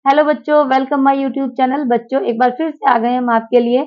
Hello बच्चों, welcome my YouTube channel. बच्चों एक बार फिर से आ गए हम आपके लिए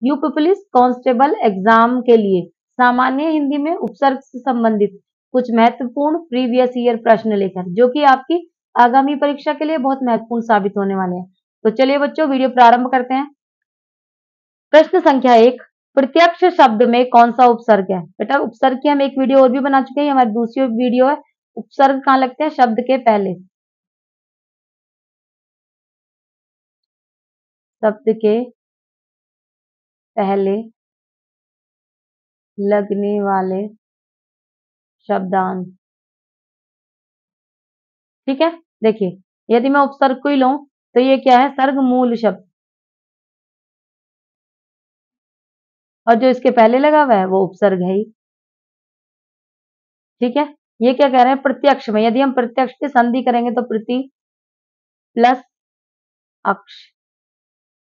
यूपी पुलिस कांस्टेबल एग्जाम के लिए सामान्य हिंदी में उपसर्ग से संबंधित कुछ महत्वपूर्ण प्रीवियस ईयर प्रश्न लेकर, जो कि आपकी आगामी परीक्षा के लिए बहुत महत्वपूर्ण साबित होने वाले हैं। तो चलिए बच्चों, वीडियो प्रारंभ करते हैं। प्रश्न संख्या 1, प्रत्यक्ष शब्द में कौन सा उपसर्ग है? बेटा उपसर्ग की हम एक वीडियो और भी बना चुके हैं, हमारी दूसरी वीडियो है उपसर्ग कहाँ लगते हैं, शब्द के पहले। शब्द के पहले लगने वाले शब्दांश। ठीक है, देखिए यदि मैं उपसर्ग को ही लूं तो ये क्या है, सर्ग मूल शब्द, और जो इसके पहले लगा हुआ है वो उपसर्ग है ही। ठीक है, ये क्या कह रहे हैं, प्रत्यक्ष में यदि हम प्रत्यक्ष की संधि करेंगे तो प्रति प्लस अक्ष,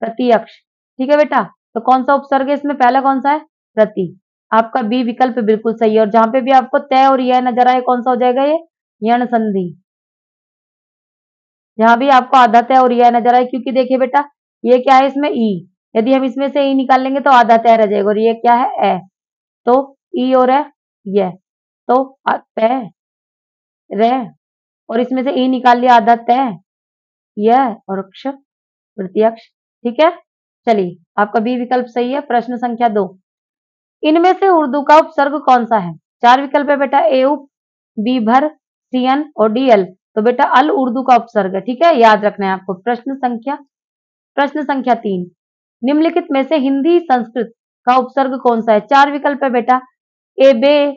प्रति अक्ष। ठीक है बेटा, तो कौन सा उपसर्ग है इसमें, पहला कौन सा है, प्रति। आपका बी विकल्प बिल्कुल सही है। और जहां पे भी आपको तय और यह नजर आए कौन सा हो जाएगा, ये यण संधि। जहां भी आपको आधा तय और यह नजर आए, क्योंकि देखिए बेटा ये क्या है, इसमें ई, यदि हम इसमें से ई निकाल लेंगे तो आधा तय रह जाएगा, और ये क्या है ए, तो ई और है यह, तो तय रह, और इसमें से ई निकाल लिया, आधा तय यह और अक्ष प्रत्यक्ष। ठीक है, चलिए आपका बी विकल्प सही है। प्रश्न संख्या 2, इनमें से उर्दू का उपसर्ग कौन सा है? चार विकल्प है बेटा, ए उप, बी भर, सी अन और डी अल। तो बेटा अल उर्दू का उपसर्ग है। ठीक है, याद रखना है आपको। प्रश्न संख्या 3, निम्नलिखित में से हिंदी संस्कृत का उपसर्ग कौन सा है? चार विकल्प है बेटा, ए बे,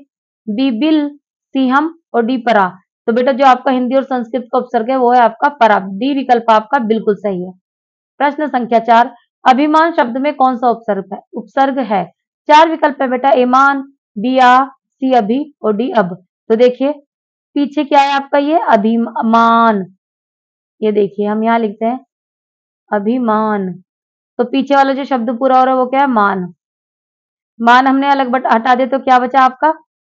बी बिल, सी हम और डी परा। तो बेटा जो आपका हिंदी और संस्कृत का उपसर्ग है वो है आपका परा। डी विकल्प आपका बिल्कुल सही है। प्रश्न संख्या 4, अभिमान शब्द में कौन सा उपसर्ग है? चार विकल्प है बेटा, एमान, बी आ, सी अभी और डी अब। तो देखिए पीछे क्या है आपका, ये अभिमान। ये देखिए हम यहाँ लिखते हैं अभिमान, तो पीछे वाला जो शब्द पूरा हो रहा है वो क्या है, मान। मान हमने अलग बट हटा दे तो क्या बचा आपका,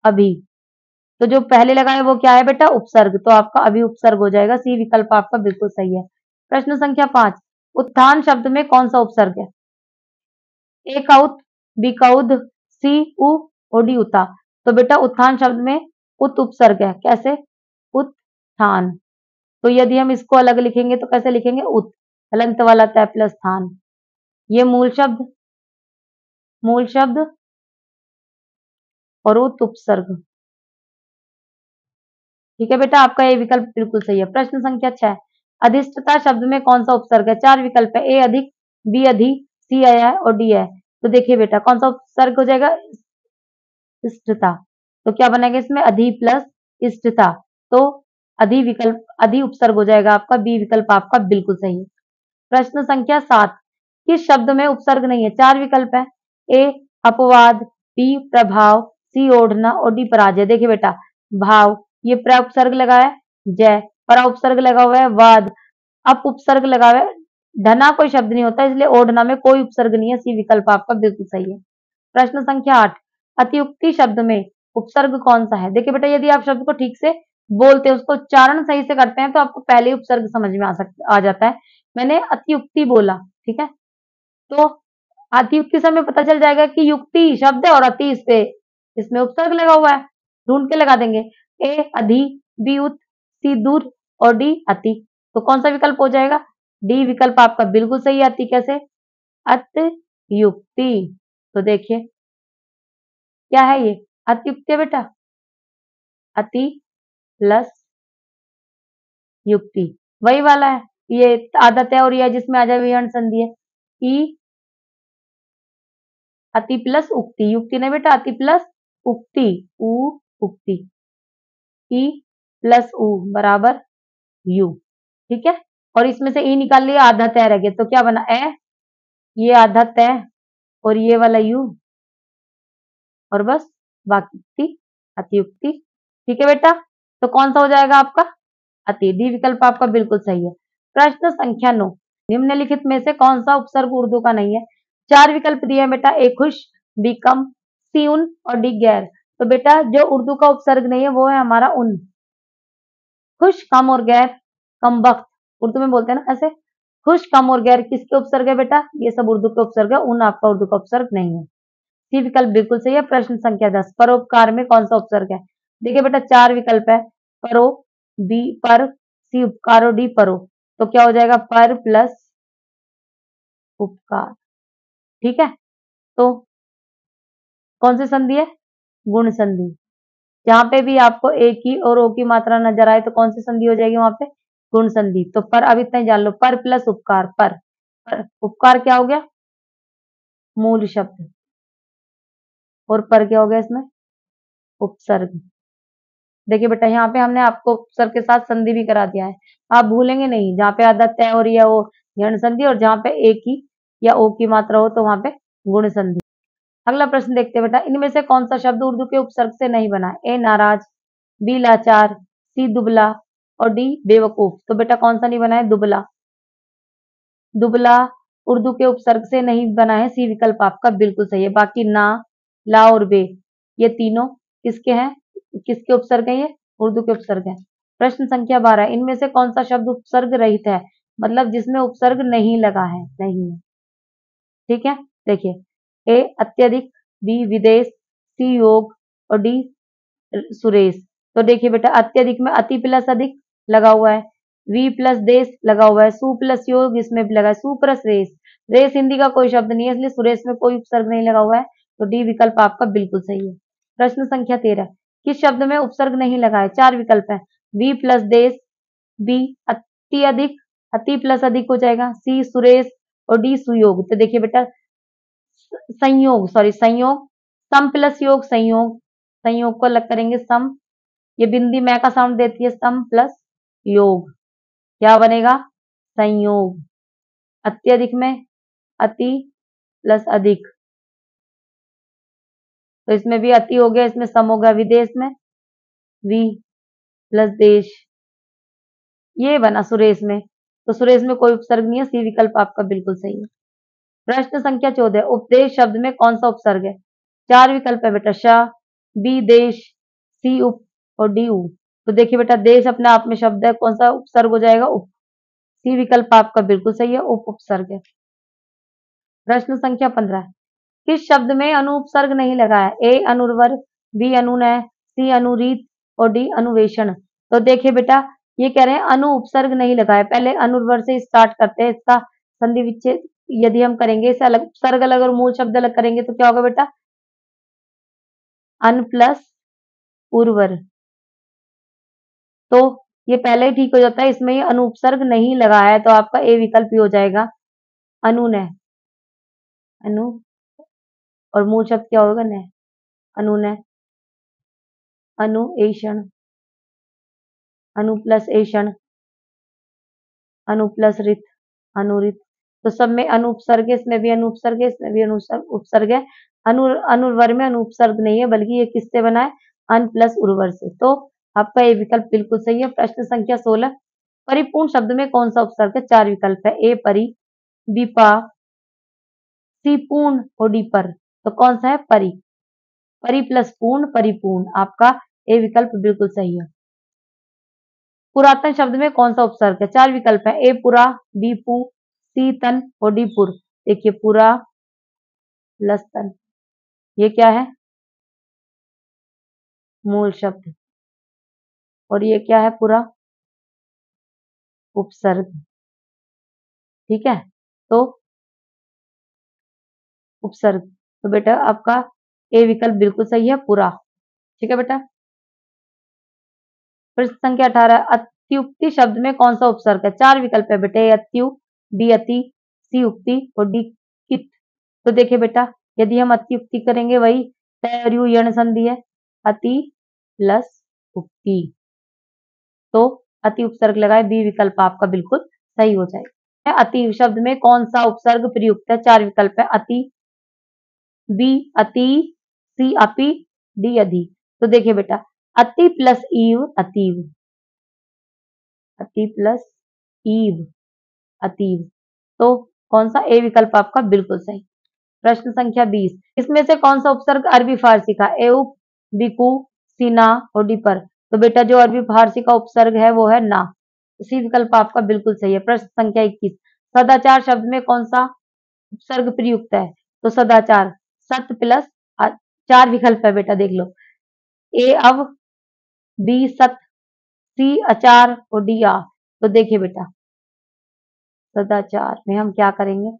अभी। तो जो पहले लगा है वो क्या है बेटा, उपसर्ग, तो आपका अभी उपसर्ग हो जाएगा। सी विकल्प आपका बिल्कुल सही है। प्रश्न संख्या 5, उत्थान शब्द में कौन सा उपसर्ग है? ए काउत, बी काउद, सी उ और डी उता। तो बेटा उत्थान शब्द में उत उपसर्ग है। कैसे, उत्थान। तो यदि हम इसको अलग लिखेंगे तो कैसे लिखेंगे, उत हलंत वाला तय प्लस स्थान। ये मूल शब्द और उत उपसर्ग। ठीक है बेटा, आपका ये विकल्प बिल्कुल सही है। प्रश्न संख्या 6, अधिष्ठता शब्द में कौन सा उपसर्ग है? चार विकल्प है, ए अधिक, बी अधि, सी आया है और डी है। तो देखिए बेटा कौन सा उपसर्ग हो जाएगा, इष्टता। तो क्या बनेगा इसमें, अधि प्लस इष्टता। तो अधि उपसर्ग हो जाएगा आपका। बी विकल्प आपका बिल्कुल सही है। प्रश्न संख्या 7, किस शब्द में उपसर्ग नहीं है? चार विकल्प है, ए अपवाद, बी प्रभाव, सी ओढ़ना और डी पराजय। देखिए बेटा भाव, ये प्र उपसर्ग लगा है जय, पर उपसर्ग लगा हुआ है वाद, अप उपसर्ग लगा हुआ है धना, कोई शब्द नहीं होता, इसलिए ओढ़ना में कोई उपसर्ग नहीं है। सी विकल्प आपका बिल्कुल सही है। प्रश्न संख्या 8, अतियुक्ति शब्द में उपसर्ग कौन सा है? देखिए बेटा यदि आप शब्द को ठीक से बोलते हैं, उसको उच्चारण सही से करते हैं, तो आपको पहले ही उपसर्ग समझ में आ जाता है। मैंने अतियुक्ति बोला, ठीक है, तो अतियुक्ति से हमें पता चल जाएगा कि युक्ति शब्द है और अति इस पे इसमें उपसर्ग लगा हुआ है, ढूंढ के लगा देंगे। ए अधि, बी उत, सी दूर और डी अति। तो कौन सा विकल्प हो जाएगा, डी विकल्प आपका बिल्कुल सही है। अति कैसे, अतियुक्ति। तो देखिए क्या है ये, अतियुक्ति है बेटा, अति प्लस युक्ति वही वाला है। ये आदत है और यह जिसमें आ जाए विहरण संधि है। ई अति प्लस उक्ति, युक्ति नहीं बेटा, अति प्लस उक्ति, उ उक्ति, ई प्लस उ बराबर यू। ठीक है, और इसमें से ई निकाल लिया, आधा तय रह गया, तो क्या बना, ए, ये आधा तय और ये वाला यू, और बस बाकी अतियुक्ति। ठीक है बेटा, तो कौन सा हो जाएगा आपका, अति। डी विकल्प आपका बिल्कुल सही है। प्रश्न संख्या 9, निम्नलिखित में से कौन सा उपसर्ग उर्दू का नहीं है? चार विकल्प दिए हैं बेटा, ए खुश, बी कम, सी उन और डी गैर। तो बेटा जो उर्दू का उपसर्ग नहीं है वो है हमारा उन। खुश कम और गैर कम वक्त उर्दू में बोलते हैं ना ऐसे। खुश, कम और गैर किसके उपसर्ग है बेटा? ये सब उर्दू के उपसर्ग है, उन आपका उर्दू का उपसर्ग नहीं है। सी विकल्प बिल्कुल सही है। प्रश्न संख्या 10, परोपकार में कौन सा उपसर्ग है? देखिए बेटा 4 विकल्प है, परो, बी पर, सी उपकार और डी परो। तो क्या हो जाएगा? पर प्लस उपकार। ठीक है, तो कौन सी संधि है? गुण संधि। जहां पे भी आपको ए की और ओ की मात्रा नजर आए तो कौन सी संधि हो जाएगी वहां पे? गुण संधि। तो पर अब इतना ही जान लो, पर प्लस उपकार, पर उपकार क्या हो गया? मूल शब्द, और पर क्या हो गया इसमें? उपसर्ग। देखिए बेटा यहाँ पे हमने आपको उपसर्ग के साथ संधि भी करा दिया है, आप भूलेंगे नहीं। जहाँ पे आधा तय हो रही है वो यण संधि, और जहाँ पे ए की या ओ की मात्रा हो तो वहां पे गुण संधि। अगला प्रश्न देखते हैं बेटा, इनमें से कौन सा शब्द उर्दू के उपसर्ग से नहीं बना है? ए नाराज, बी लाचार, सी दुबला और डी बेवकूफ। तो बेटा कौन सा नहीं बना है? दुबला। दुबला उर्दू के उपसर्ग से नहीं बना है, सी विकल्प आपका बिल्कुल सही है। बाकी ना, ला और बे, ये तीनों किसके हैं? किसके उपसर्ग है? ये उर्दू के उपसर्ग है। प्रश्न संख्या 12, इनमें से कौन सा शब्द उपसर्ग रहित है? मतलब जिसमें उपसर्ग नहीं लगा है, नहीं है। ठीक है, देखिए, ए अत्यधिक, बी विदेश, सी योग और डी सुरेश। तो देखिए बेटा अत्यधिक में अति प्लस अधिक लगा हुआ है, वी प्लस देश लगा हुआ है, सु प्लस योग इसमें भी लगा है, सु प्लस रेस। रेस हिंदी का कोई शब्द नहीं है, इसलिए सुरेश में कोई उपसर्ग नहीं लगा हुआ है। तो डी विकल्प आपका बिल्कुल सही है। प्रश्न संख्या 13, किस शब्द में उपसर्ग नहीं लगा है? 4 विकल्प है, वी प्लस देश, बी अति अधिक, अति प्लस अधिक हो जाएगा, सी सुरेश और डी सुयोग। तो देखिए बेटा संयोग, सॉरी संयोग, सम प्लस योग, संयोग, संयोग को अलग करेंगे सम, ये बिंदी मैं का साउंड देती है, सम प्लस योग क्या बनेगा? संयोग। अत्यधिक में अति प्लस अधिक, तो इसमें भी अति हो गया, इसमें सम हो गया। विदेश में वी प्लस देश, ये बना सुरेश में। तो सुरेश में कोई उपसर्ग नहीं है, सी विकल्प आपका बिल्कुल सही है। प्रश्न संख्या 14, उपदेश शब्द में कौन सा उपसर्ग है? 4 विकल्प है बेटा, श, बी देश, सी उप और डी उ। तो देखिए बेटा देश अपने आप में शब्द है, कौन सा उपसर्ग हो जाएगा? उप। सी विकल्प आपका बिल्कुल सही है, उप उपसर्ग है। प्रश्न संख्या 15, किस शब्द में अनुपसर्ग नहीं लगा है? ए अनुर्वर, बी अनुनय, सी अनुरीत और डी अनुवेशन। तो देखिए बेटा ये कह रहे हैं अनु उपसर्ग नहीं लगा है। पहले अनुर्वर से स्टार्ट करते हैं, इसका संधि विच्छेद यदि हम करेंगे, इसे अलग उपसर्ग अलग और मूल शब्द अलग करेंगे तो क्या होगा बेटा? अन प्लस उर्वर। तो ये पहले ही ठीक हो जाता है, इसमें ये अनुपसर्ग नहीं लगा है, तो आपका ए विकल्प ही हो जाएगा, अनुनय। अनु और मूल शब्द क्या होगा? नय, अनुनय, अनुएषण, अनु प्लस एषण, अनु प्लस रित, अनुरित। तो सब में अनुपसर्ग है, इसमें भी अनुपसर्ग है, इसमें भी अनुपसर्ग है। अनुर्वर में अनुपसर्ग नहीं है, बल्कि ये किससे बना है? अन प्लस उर्वर से। तो आपका ये विकल्प बिल्कुल सही है। प्रश्न संख्या 16, परिपूर्ण शब्द में कौन सा उपसर्ग है? 4 विकल्प है, ए परि, बी पा, सी पूर्ण और डी पर। तो कौन सा है? परि। परि प्लस पूर्ण, परिपूर्ण। आपका ए विकल्प बिल्कुल सही है। पुरातन शब्द में कौन सा उपसर्ग है? 4 विकल्प है, ए पुरा, बी पु, सी तन और डी पुर। देखिए पुरा प्लस तन, ये क्या है? मूल शब्द। और ये क्या है? पूरा उपसर्ग। ठीक है, तो उपसर्ग। तो बेटा आपका ए विकल्प बिल्कुल सही है, पूरा। ठीक है बेटा। प्रश्न संख्या 18, अत्युक्ति शब्द में कौन सा उपसर्ग है? 4 विकल्प है बेटे, अत्यु, बी अति, सी उक्ति और डी कित। तो देखिए बेटा यदि हम अत्युक्ति करेंगे वही तय और यू यण संधि है, अति प्लस उक्ति। तो अति उपसर्ग लगाए, बी विकल्प आपका बिल्कुल सही हो जाएगा। अति शब्द में कौन सा उपसर्ग प्रयुक्त है? 4 विकल्प है, अति, बी अति, सी अपि, डी अधि। तो देखिए बेटा अति प्लस ईव अतीव, अति प्लस ईव अतीव। तो कौन सा? ए विकल्प आपका बिल्कुल सही। प्रश्न संख्या 20, इसमें से कौन सा उपसर्ग अरबी फारसी का? एउप, बिकु, सीना और डी पर। तो बेटा जो अरबी फारसी का उपसर्ग है वो है ना, सी विकल्प आपका बिल्कुल सही है। प्रश्न संख्या 21, सदाचार शब्द में कौन सा उपसर्ग प्रयुक्त है? तो सदाचार सत प्लस 4 विकल्प है बेटा, देख लो। ए अव, बी सत, सी अचार और डी आ। तो देखिए बेटा, सदाचार में हम क्या करेंगे?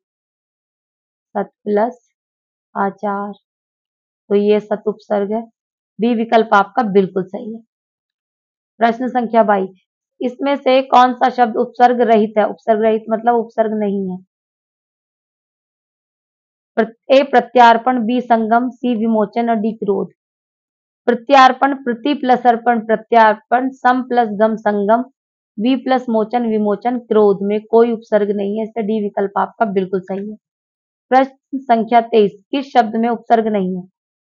सत प्लस आचार, तो ये सत उपसर्ग है। बी विकल्प आपका बिल्कुल सही है। प्रश्न संख्या 22, इसमें से कौन सा शब्द उपसर्ग रहित है? उपसर्ग रहित मतलब उपसर्ग नहीं है। ए प्रत्यार्पण, बी संगम, सी विमोचन और डी क्रोध। प्रत्यार्पण प्रति प्लस अर्पण प्रत्यार्पण, सम प्लस गम संगम, वी प्लस मोचन विमोचन, क्रोध में कोई उपसर्ग नहीं है, इससे डी विकल्प आपका बिल्कुल सही है। प्रश्न संख्या 23, किस शब्द में उपसर्ग नहीं है?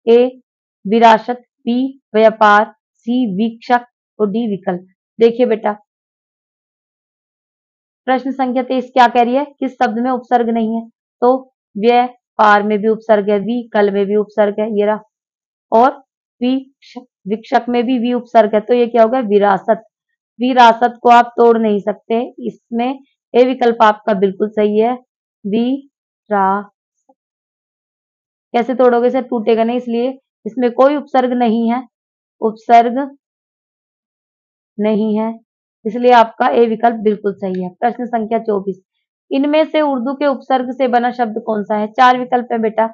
ए विरासत, बी व्यापार, सी वीक्षक और डी विकल्प। देखिए बेटा, प्रश्न संख्या 23 क्या कह रही है? किस शब्द में उपसर्ग नहीं है? तो व्यापार में भी उपसर्ग है, विकल में भी उपसर्ग है, ये रहा, और विक्षक में भी वी उपसर्ग है, तो ये क्या होगा? विरासत। विरासत को आप तोड़ नहीं सकते, इसमें ए विकल्प आपका बिल्कुल सही है। विरासत कैसे तोड़ोगे? इसे टूटेगा नहीं, इसलिए इसमें कोई उपसर्ग नहीं है, उपसर्ग नहीं है, इसलिए आपका ए विकल्प बिल्कुल सही है। प्रश्न संख्या 24, इनमें से उर्दू के उपसर्ग से बना शब्द कौन सा है? 4 विकल्प है बेटा।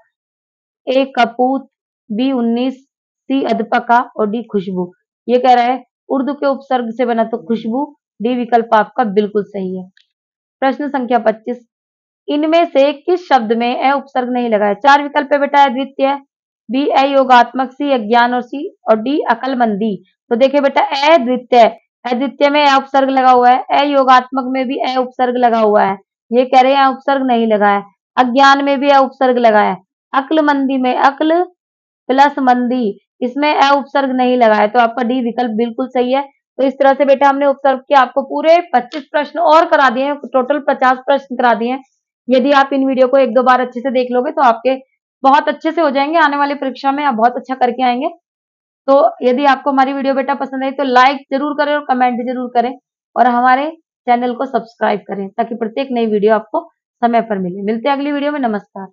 ए कपूत, बी 19, सी अधपका और डी खुशबू। ये कह रहा है उर्दू के उपसर्ग से बना, तो खुशबू। डी विकल्प आपका बिल्कुल सही है। प्रश्न संख्या 25, इनमें से किस शब्द में ए उपसर्ग नहीं लगा है? 4 विकल्प है बेटा। अद्वितीय, बी अयोगात्मक, सी अज्ञान और डी अकलमंदी। तो देखिए बेटा, अद्वितीय, अद्वितीय में अ उपसर्ग लगा हुआ है, अयोगात्मक में भी अ उपसर्ग लगा हुआ है, ये कह रहे हैं अ उपसर्ग नहीं लगा है। अज्ञान में भी अ उपसर्ग लगा है। अक्लमंदी में अक्ल प्लस मंदी, इसमें अ उपसर्ग नहीं लगा है, तो आपका डी विकल्प बिल्कुल सही है। तो इस तरह से बेटा हमने उपसर्ग के आपको पूरे 25 प्रश्न और करा दिए हैं, टोटल 50 प्रश्न करा दिए हैं। यदि आप इन वीडियो को 1-2 बार अच्छे से देख लोगे तो आपके बहुत अच्छे से हो जाएंगे, आने वाली परीक्षा में आप बहुत अच्छा करके आएंगे। तो यदि आपको हमारी वीडियो बेटा पसंद आई तो लाइक जरूर करें और कमेंट जरूर करें, और हमारे चैनल को सब्सक्राइब करें ताकि प्रत्येक नई वीडियो आपको समय पर मिले। मिलते हैं अगली वीडियो में। नमस्कार।